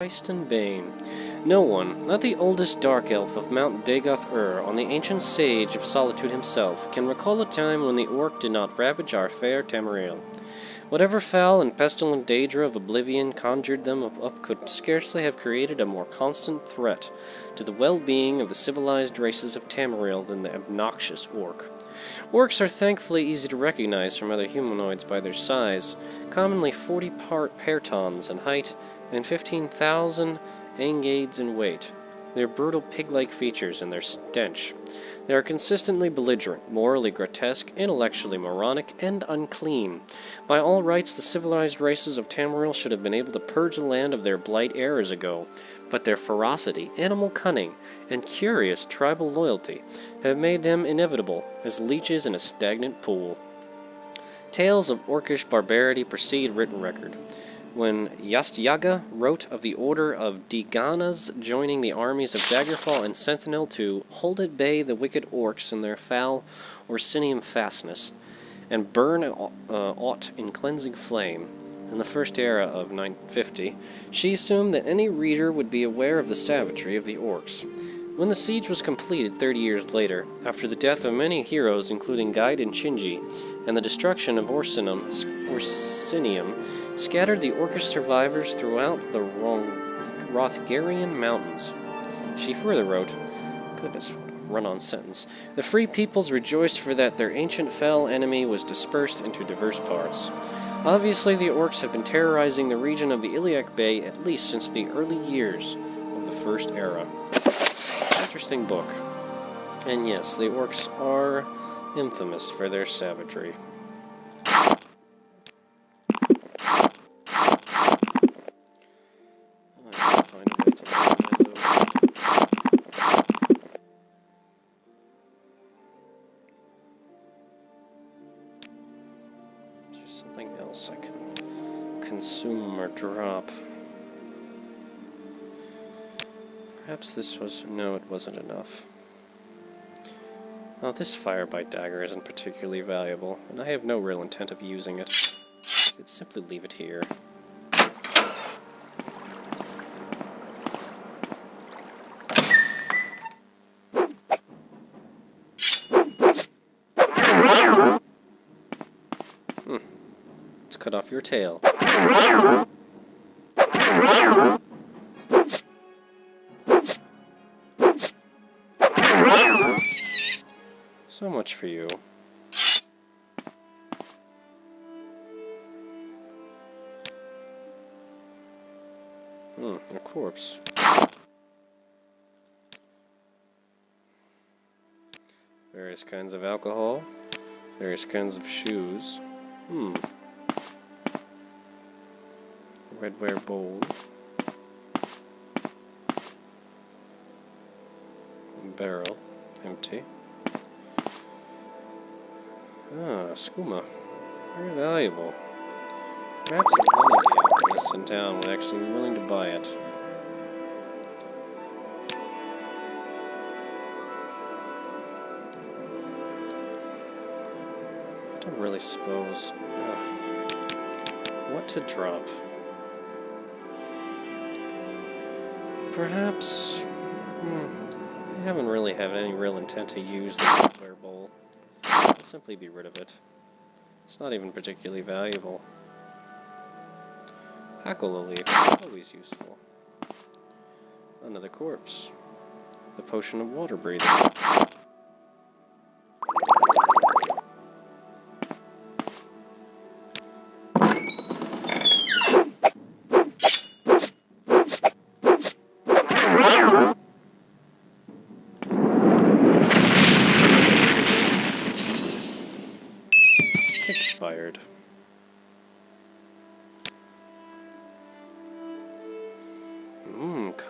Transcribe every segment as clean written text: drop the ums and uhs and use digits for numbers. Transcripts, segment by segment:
Christ and Bane. No one, not the oldest dark elf of Mount Dagoth-Ur, or the ancient sage of solitude himself, can recall a time when the orc did not ravage our fair Tamriel. Whatever foul and pestilent daedra of oblivion conjured them up could scarcely have created a more constant threat to the well-being of the civilized races of Tamriel than the obnoxious orc. Orcs are thankfully easy to recognize from other humanoids by their size, commonly 40 partons in height and 15,000 angades in weight. Their brutal pig-like features and their stench. They are consistently belligerent, morally grotesque, intellectually moronic, and unclean. By all rights, the civilized races of Tamriel should have been able to purge the land of their blight eras ago, but their ferocity, animal cunning, and curious tribal loyalty have made them inevitable as leeches in a stagnant pool. Tales of orcish barbarity precede written record. When Yastyaga wrote of the order of Diganas joining the armies of Daggerfall and Sentinel to hold at bay the wicked orcs in their foul Orsinium fastness, and burn aught in cleansing flame, in the first era of 950, she assumed that any reader would be aware of the savagery of the orcs. When the siege was completed 30 years later, after the death of many heroes including Guide and Shinji, and the destruction of Orsinium, scattered the orcish survivors throughout the Rothgarian mountains. She further wrote, goodness, run-on sentence, the free peoples rejoiced for that their ancient fell enemy was dispersed into diverse parts. Obviously, the orcs have been terrorizing the region of the Iliac Bay at least since the early years of the First Era. Interesting book. And yes, the orcs are infamous for their savagery. Something else I can consume or drop. Perhaps this was... no, it wasn't enough. Well, this firebite dagger isn't particularly valuable, and I have no real intent of using it. I'd simply leave it here. Cut off your tail. So much for you. A corpse. Various kinds of alcohol. Various kinds of shoes. Redware bowl. Barrel. Empty. Skooma. Very valuable. Perhaps one of the alchemists in town would actually be willing to buy it. I don't really suppose what to drop. Perhaps... I haven't really had any real intent to use the redware bowl. I'll simply be rid of it. It's not even particularly valuable. Hackle leaf, always useful. Another corpse. The potion of water breathing. Expired.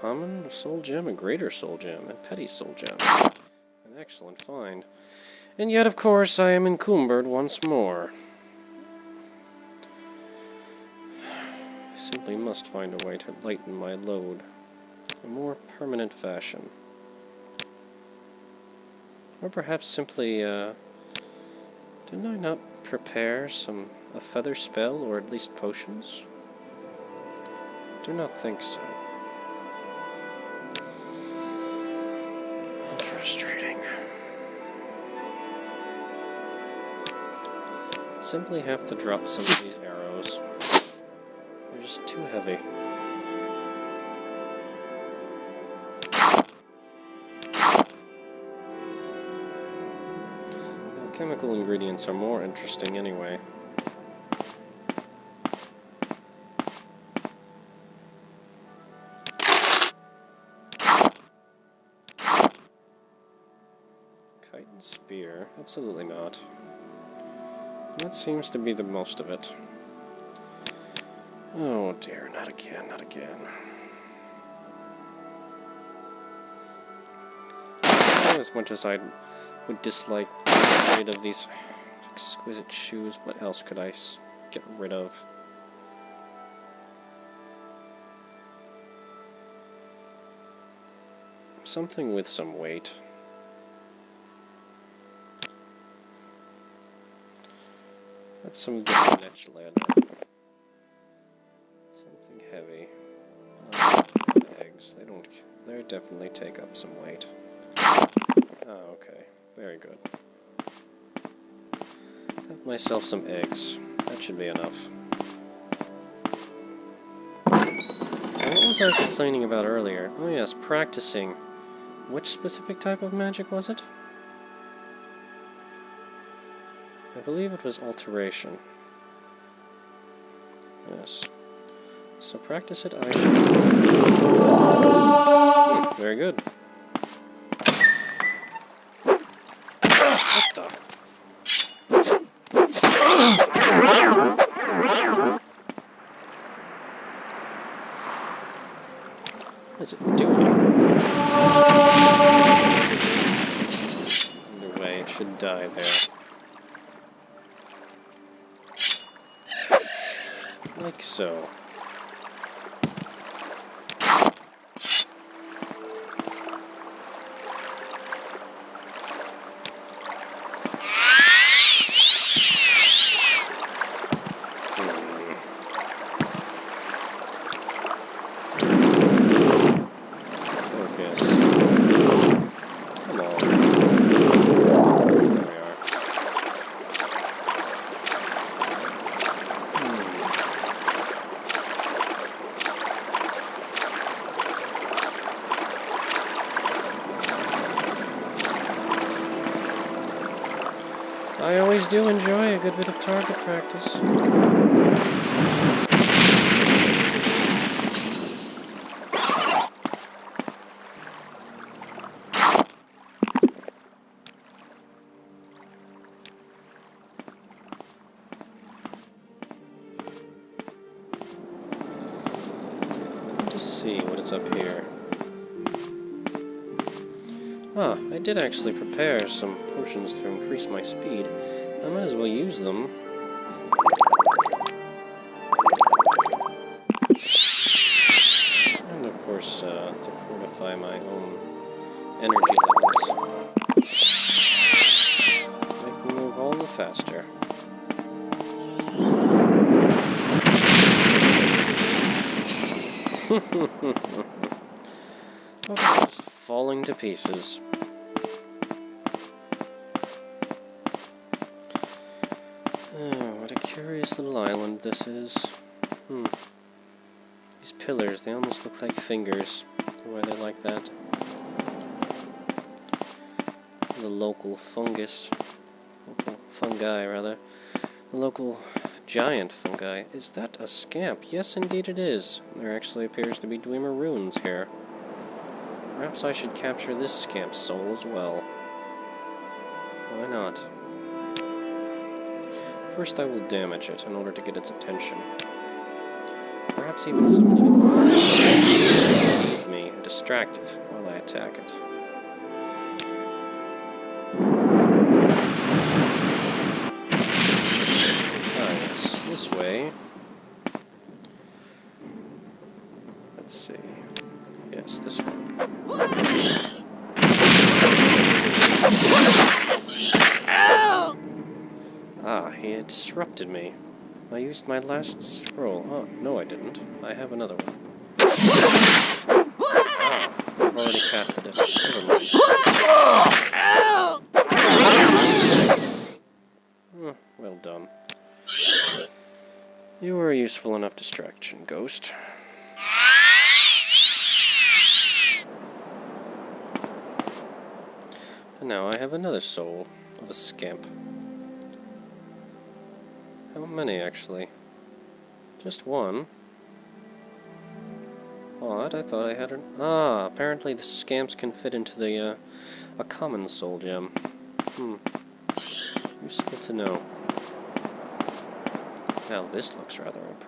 Common soul gem, a greater soul gem, a petty soul gem. An excellent find. And yet, of course, I am encumbered once more. I simply must find a way to lighten my load in a more permanent fashion. Or perhaps simply, didn't I not prepare a feather spell, or at least potions? Do not think so. frustrating. Simply have to drop some of these arrows. They're just too heavy. Chemical ingredients are more interesting anyway. Kite and spear? Absolutely not. That seems to be the most of it. Oh dear, not again, not again. As much as I would dislike getting rid of these exquisite shoes, what else could I get rid of? Something with some weight. That's some good niche lead. Something heavy. Eggs. They definitely take up some weight. Oh, okay. Very good. Have myself some eggs. That should be enough. And what was I complaining about earlier? Oh yes, practicing. Which specific type of magic was it? I believe it was alteration. Yes. So practice it I shall. Very good. What the? What is it doing? Either way, it should die there. Like so. I always do enjoy a good bit of target practice. Let's see what is up here. Ah, I did actually prepare some potions to increase my speed. I might as well use them. And of course, to fortify my own energy levels. Make me move all the faster. Okay, just falling to pieces. Oh, what a curious little island this is. These pillars, they almost look like fingers. Why they like that? The local fungus. Local fungi, rather. The local giant fungi. Is that a scamp? Yes, indeed it is. There actually appears to be Dwemer runes here. Perhaps I should capture this scamp's soul as well. Why not? First I will damage it in order to get its attention. Perhaps even summoning it with me and distract it while I attack it. Ah yes, this way. Let's see. Yes, this one. Ah, he had disrupted me. I used my last scroll. Oh, no I didn't. I have another one. Ah, I've already casted it. Never mind. Well done. You were a useful enough distraction, Ghost. And now I have another soul of a scamp. How many, actually? Just one. Odd, I thought I had an... Ah, apparently the scamps can fit into the, a common soul gem. Useful to know. Now this looks rather impressive.